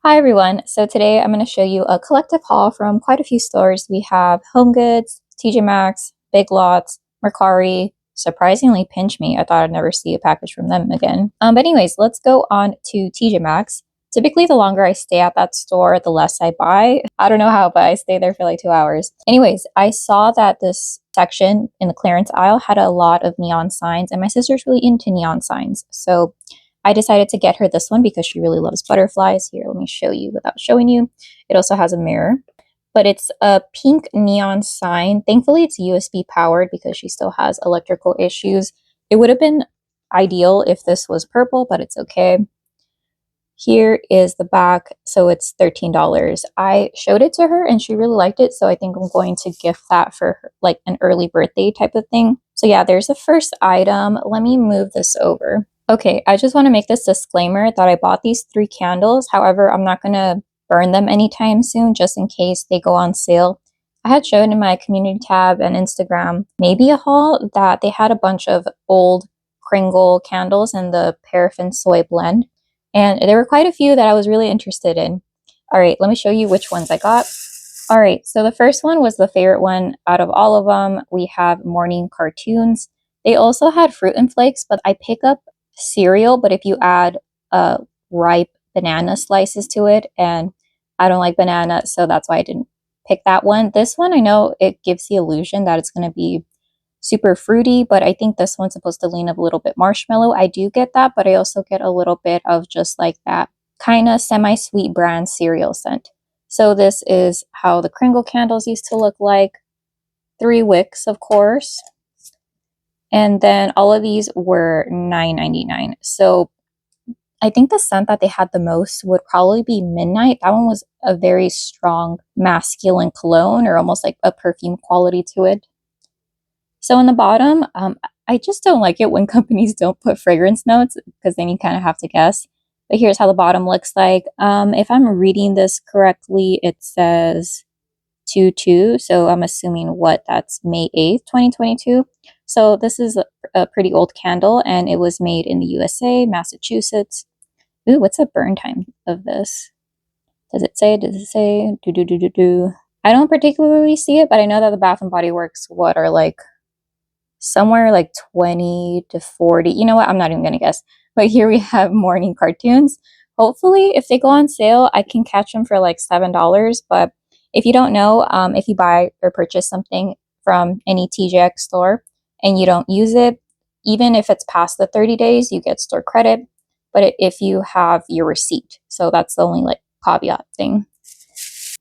Hi everyone, so today I'm going to show you a collective haul from quite a few stores. We have HomeGoods, T.J.Maxx, Big Lots, Mercari, surprisingly Pinch Me. I thought I'd never see a package from them again. But anyways, let's go on to T.J.Maxx. Typically the longer I stay at that store, the less I buy. I don't know how, but I stay there for like 2 hours. Anyways, I saw that this section in the clearance aisle had a lot of neon signs, and my sister's really into neon signs. So I decided to get her this one because she really loves butterflies. Here, let me show you without showing you. It also has a mirror, but it's a pink neon sign. Thankfully, it's USB powered because she still has electrical issues. It would have been ideal if this was purple, but it's okay. Here is the back, so it's $13. I showed it to her and she really liked it, so I think I'm going to gift that for her, like an early birthday type of thing. So yeah, there's the first item. Let me move this over. Okay, I just want to make this disclaimer that I bought these 3 candles. However, I'm not going to burn them anytime soon just in case they go on sale. I had shown in my community tab and Instagram, maybe a haul, that they had a bunch of old Kringle candles in the paraffin soy blend. And there were quite a few that I was really interested in. All right, let me show you which ones I got. All right, so the first one was the favorite one out of all of them. We have morning cartoons. They also had fruit and flakes, but I pick up cereal, but if you add ripe banana slices to it, and I don't like banana, so that's why I didn't pick that one. This one, I know it gives the illusion that it's going to be super fruity, but I think this one's supposed to lean a little bit marshmallow. I do get that, but I also get a little bit of just like that kind of semi-sweet brand cereal scent. So this is how the Kringle candles used to look like. 3 wicks, of course. And then all of these were $9.99. So I think the scent that they had the most would probably be Midnight. That one was a very strong masculine cologne, or almost like a perfume quality to it. So in the bottom, I just don't like it when companies don't put fragrance notes because then you kind of have to guess. But here's how the bottom looks like. If I'm reading this correctly, it says 2/2. So I'm assuming that's May 8th, 2022. So this is a pretty old candle, and it was made in the USA, Massachusetts. Ooh, what's the burn time of this? Does it say? Does it say? I don't particularly see it, but I know that the Bath and Body Works are like somewhere like 20 to 40. You know what? I'm not even gonna guess. But here we have morning cartoons. Hopefully, if they go on sale, I can catch them for like $7. But if you don't know, if you buy or purchase something from any TJX store and you don't use it, even if it's past the 30 days, you get store credit. But if you have your receipt, so that's the only like caveat thing.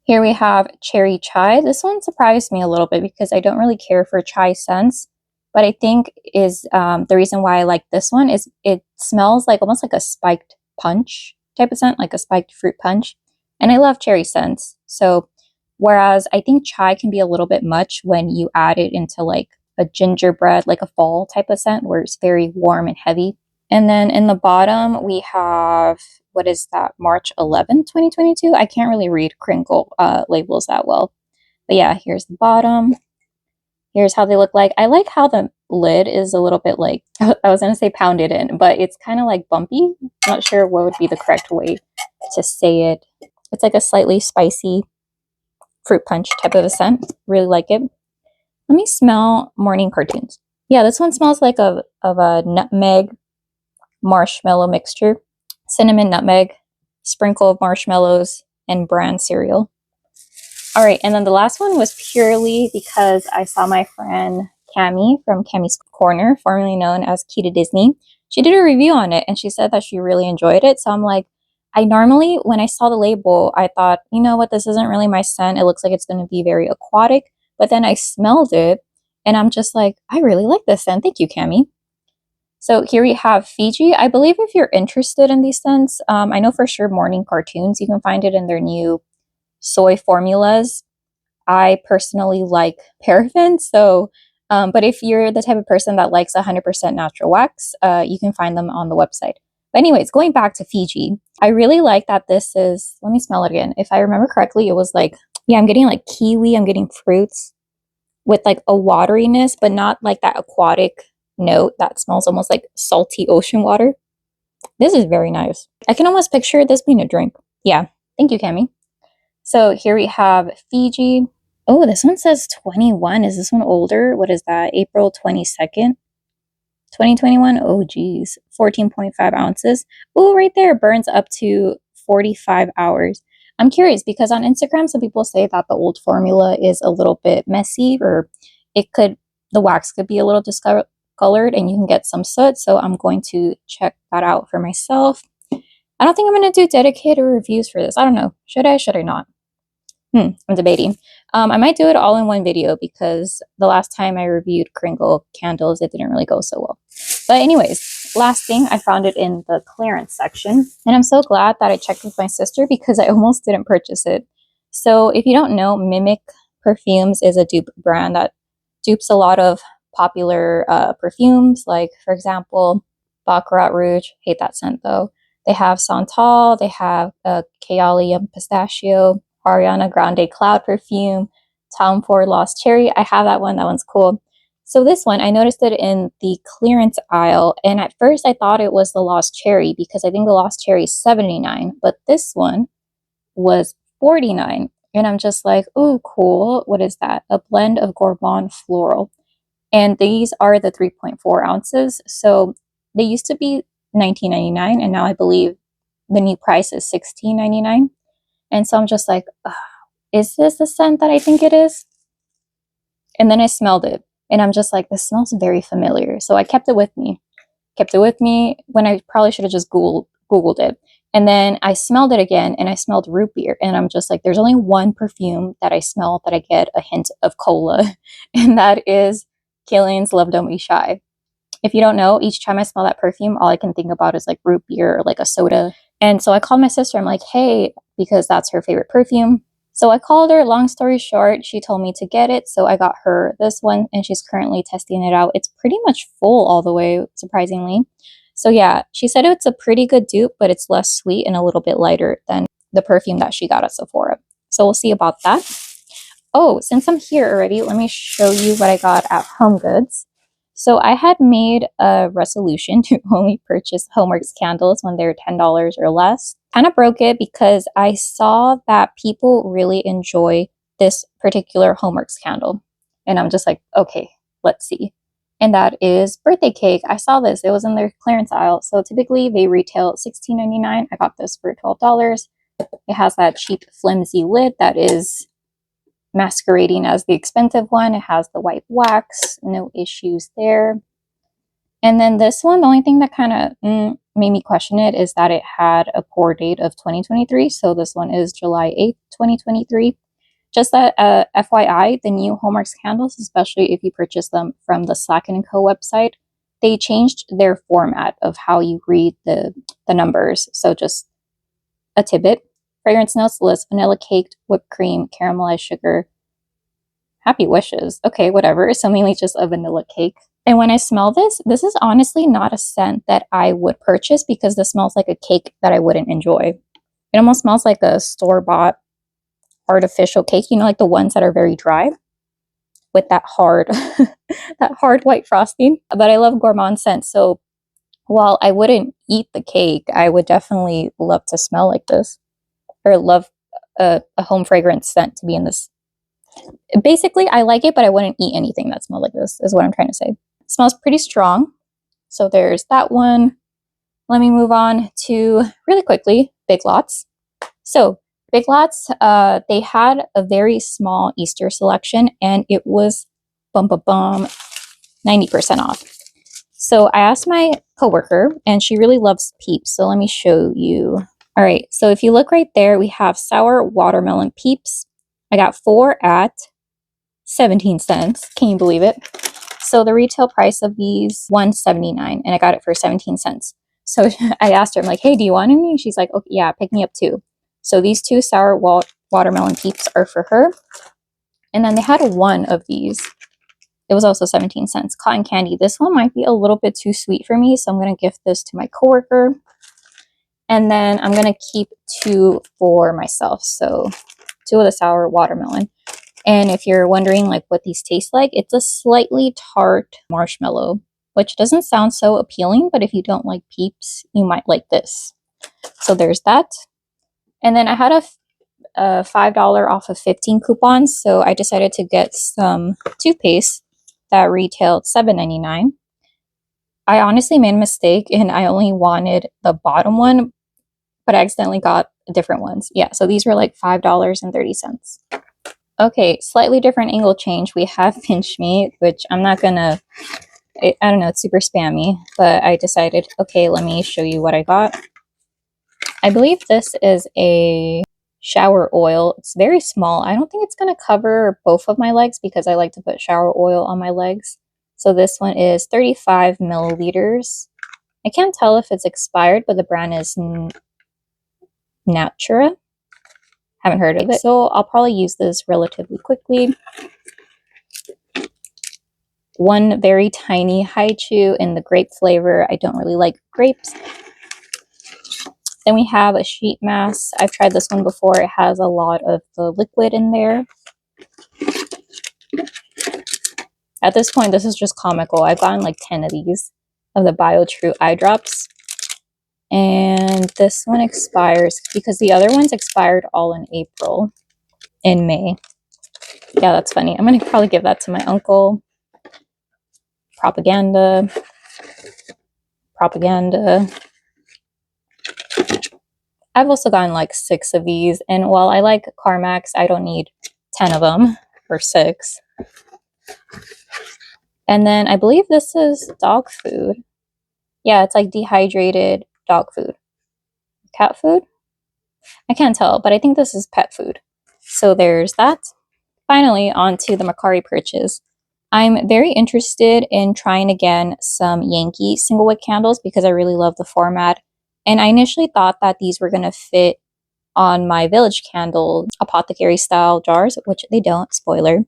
Here we have cherry chai. This one surprised me a little bit because I don't really care for chai scents. But I think is the reason why I like this one is it smells like almost like a spiked punch type of scent, like a spiked fruit punch. And I love cherry scents. So whereas I think chai can be a little bit much when you add it into like a gingerbread, like a fall type of scent where it's very warm and heavy. And then in the bottom, we have, what is that, March 11th, 2022? I can't really read Kringle labels that well. But yeah, here's the bottom. Here's how they look like. I like how the lid is a little bit like, I was going to say pounded in, but it's kind of like bumpy. Not sure what would be the correct way to say it. It's like a slightly spicy fruit punch type of a scent. Really like it. Let me smell morning cartoons. Yeah, this one smells like of a nutmeg marshmallow mixture. Cinnamon, nutmeg, sprinkle of marshmallows, and bran cereal. All right, and then the last one was purely because I saw my friend Cami from Cami's Corner, formerly known as Key to Disney. She did a review on it, and she said that she really enjoyed it. So I'm like, I normally, when I saw the label, I thought, you know what, this isn't really my scent. It looks like it's going to be very aquatic. But then I smelled it, and I'm just like, I really like this scent. Thank you, Cami. So here we have Fiji. I believe if you're interested in these scents, I know for sure morning cartoons, you can find it in their new soy formulas. I personally like paraffin, so but if you're the type of person that likes 100% natural wax, you can find them on the website. But anyways, going back to Fiji, I really like that this is, let me smell it again. If I remember correctly, it was like, yeah, I'm getting like kiwi, I'm getting fruits with like a wateriness, but not like that aquatic note that smells almost like salty ocean water. This is very nice. I can almost picture this being a drink. Yeah. Thank you, Cami. So here we have Fiji. Oh, this one says 21. Is this one older? What is that? April 22nd, 2021. Oh, geez. 14.5 ounces. Oh, right there. Burns up to 45 hours. I'm curious because on Instagram, some people say that the old formula is a little bit messy, or the wax could be a little discolored and you can get some soot. So I'm going to check that out for myself. I don't think I'm going to do dedicated reviews for this. I don't know. Should I? Should I not? I'm debating. I might do it all in one video because the last time I reviewed Kringle candles, it didn't really go so well. But anyways, last thing, I found it in the clearance section. And I'm so glad that I checked with my sister because I almost didn't purchase it. So if you don't know, Mimic Perfumes is a dupe brand that dupes a lot of popular perfumes. Like, for example, Baccarat Rouge. Hate that scent though. They have Santal. They have Kayali Pistachio. Ariana Grande Cloud Perfume, Tom Ford Lost Cherry. I have that one. That one's cool. So this one, I noticed it in the clearance aisle, and at first I thought it was the Lost Cherry because I think the Lost Cherry is $79, but this one was $49. And I'm just like, oh, cool. What is that? A blend of Gourmand Floral. And these are the 3.4 ounces. So they used to be $19.99, and now I believe the new price is $16.99. And so I'm just like, is this the scent that I think it is? And then I smelled it. And I'm just like, this smells very familiar. So I kept it with me. Kept it with me when I probably should have just Googled it. And then I smelled it again and I smelled root beer. And I'm just like, there's only one perfume that I smell that I get a hint of cola. And that is Kilian's Love Don't Be Shy. If you don't know, each time I smell that perfume, all I can think about is like root beer or like a soda. And so I called my sister. I'm like, hey, because that's her favorite perfume. So I called her. Long story short, she told me to get it. So I got her this one and she's currently testing it out. It's pretty much full all the way, surprisingly. So yeah, she said it's a pretty good dupe, but it's less sweet and a little bit lighter than the perfume that she got at Sephora. So we'll see about that. Oh, since I'm here already, let me show you what I got at HomeGoods. So I had made a resolution to only purchase homeworx candles when they're $10 or less. Kind of broke it because I saw that people really enjoy this particular homeworx candle. And I'm just like, okay, let's see. And that is birthday cake. I saw this. It was in their clearance aisle. So typically they retail $16.99. I got this for $12. It has that cheap flimsy lid that is masquerading as the expensive one. It has the white wax, no issues there. And then this one, the only thing that kind of made me question it is that it had a pour date of 2023. So this one is July 8th, 2023. Just that FYI, the new homeworx candles, especially if you purchase them from the Slack & Co website, they changed their format of how you read the numbers. So just a tidbit. Fragrance notes list vanilla cake, whipped cream, caramelized sugar. Happy wishes. Okay, whatever. So mainly just a vanilla cake. And when I smell this is honestly not a scent that I would purchase because this smells like a cake that I wouldn't enjoy. It almost smells like a store-bought artificial cake, you know, like the ones that are very dry with that hard, that hard white frosting. But I love gourmand scents. So while I wouldn't eat the cake, I would definitely love to smell like this. Or love a home fragrance scent to be in this. Basically, I like it, but I wouldn't eat anything that smelled like this, is what I'm trying to say. It smells pretty strong. So there's that one. Let me move on to, really quickly, Big Lots. So Big Lots, they had a very small Easter selection, and it was 90% off. So I asked my coworker, and she really loves Peeps. So let me show you. All right, so if you look right there, we have sour watermelon Peeps. I got 4 at 17 cents. Can you believe it? So the retail price of these, $1.79, and I got it for 17 cents. So I asked her, I'm like, hey, do you want any? She's like, okay, yeah, pick me up 2. So these 2 sour watermelon Peeps are for her. And then they had 1 of these. It was also 17 cents. Cotton candy. This one might be a little bit too sweet for me, so I'm going to gift this to my coworker. And then I'm going to keep 2 for myself. So 2 of the sour watermelon. And if you're wondering like what these taste like, it's a slightly tart marshmallow, which doesn't sound so appealing, but if you don't like Peeps, you might like this. So there's that. And then I had a $5 off of 15 coupons, so I decided to get some toothpaste that retailed $7.99. I honestly made a mistake and I only wanted the bottom one, but I accidentally got different ones. Yeah, so these were like $5.30. Okay, slightly different angle change. We have Pinch Me, which I'm not gonna, I don't know, it's super spammy, but I decided, okay, let me show you what I got. I believe this is a shower oil. It's very small. I don't think it's gonna cover both of my legs because I like to put shower oil on my legs. So this one is 35 milliliters. I can't tell if it's expired, but the brand is Natura. Haven't heard of it. So I'll probably use this relatively quickly. One very tiny Haichu in the grape flavor. I don't really like grapes. Then we have a sheet mask. I've tried this one before. It has a lot of the liquid in there. At this point, this is just comical. I've gotten like 10 of these of the BioTrue eye drops. And this one expires because the other ones expired all in April, in May. Yeah, that's funny. I'm going to probably give that to my uncle. Propaganda. I've also gotten like 6 of these, and while I like Carmax, I don't need 10 of them, or 6. And then I believe this is dog food. Yeah, it's like dehydrated dog food. Cat food? I can't tell, but I think this is pet food. So there's that. Finally, on to the Mercari purchase. I'm very interested in trying again some Yankee single wick candles because I really love the format. And I initially thought that these were going to fit on my Village Candle apothecary style jars, which they don't, spoiler.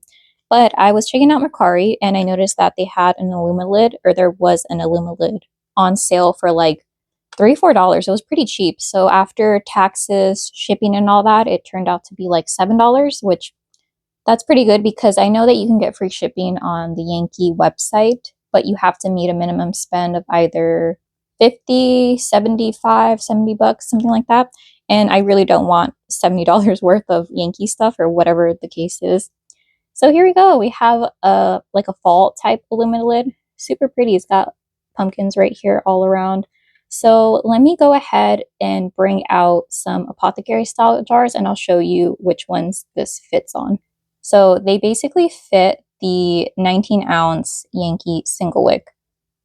But I was checking out Mercari and I noticed that they had an Illumilid, or there was an Illumilid on sale for like $3 or $4. It was pretty cheap. So after taxes, shipping, and all that, it turned out to be like $7, which that's pretty good because I know that you can get free shipping on the Yankee website, but you have to meet a minimum spend of either 50, 75, 70 bucks, something like that. And I really don't want $70 worth of Yankee stuff or whatever the case is. So here we go. We have a like a fall type Illumilid. Super pretty. It's got pumpkins right here all around. So let me go ahead and bring out some apothecary style jars and I'll show you which ones this fits on. So they basically fit the 19-ounce Yankee single wick.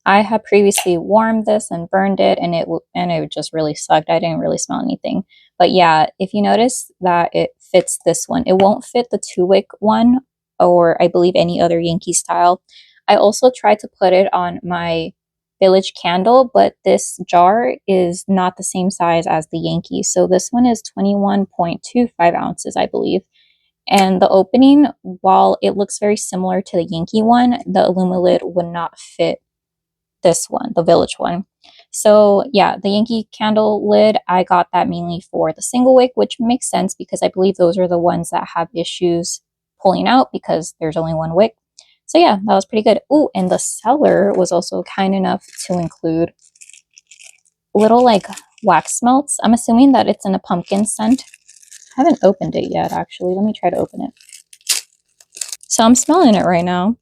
I had previously warmed this and burned it, and it just really sucked. I didn't really smell anything. But yeah, if you notice that it fits this one, it won't fit the 2-wick one, or I believe any other Yankee style. I also tried to put it on my Village Candle, but this jar is not the same size as the Yankee. So this one is 21.25 ounces, I believe. And the opening, while it looks very similar to the Yankee one, the Illumilid would not fit this one, the Village one. So yeah, the Yankee candle lid, I got that mainly for the single wick, which makes sense because I believe those are the ones that have issues pulling out because there's only one wick. So yeah, that was pretty good. Ooh, and the seller was also kind enough to include little like wax melts. I'm assuming that it's in a pumpkin scent. I haven't opened it yet, actually. Let me try to open it. So I'm smelling it right now.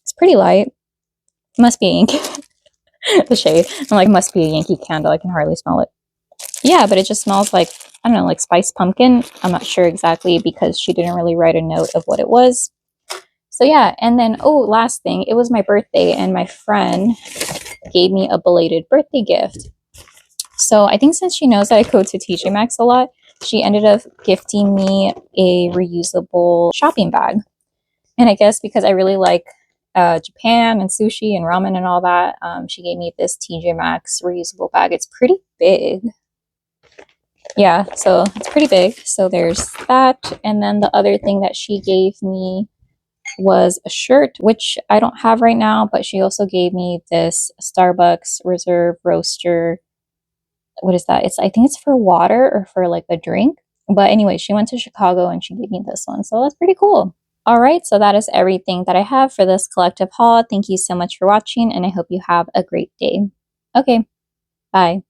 It's pretty light. It must be ink. The shade. I'm like, must be a Yankee candle. I can hardly smell it. Yeah, but it just smells like, I don't know, like spiced pumpkin. I'm not sure exactly because she didn't really write a note of what it was. So yeah, and then, oh, last thing. It was my birthday and my friend gave me a belated birthday gift. So I think since she knows that I go to T.J.Maxx a lot, she ended up gifting me a reusable shopping bag. And I guess because I really like Japan and sushi and ramen and all that, she gave me this T.J.Maxx reusable bag. It's pretty big. Yeah, so it's pretty big. So there's that. And then the other thing that she gave me was a shirt, which I don't have right now, but she also gave me this Starbucks Reserve Roaster. What is that? I think it's for water or for like a drink. But anyway, she went to Chicago and she gave me this one. So that's pretty cool. All right, so that is everything that I have for this collective haul. Thank you so much for watching, and I hope you have a great day. Okay, bye.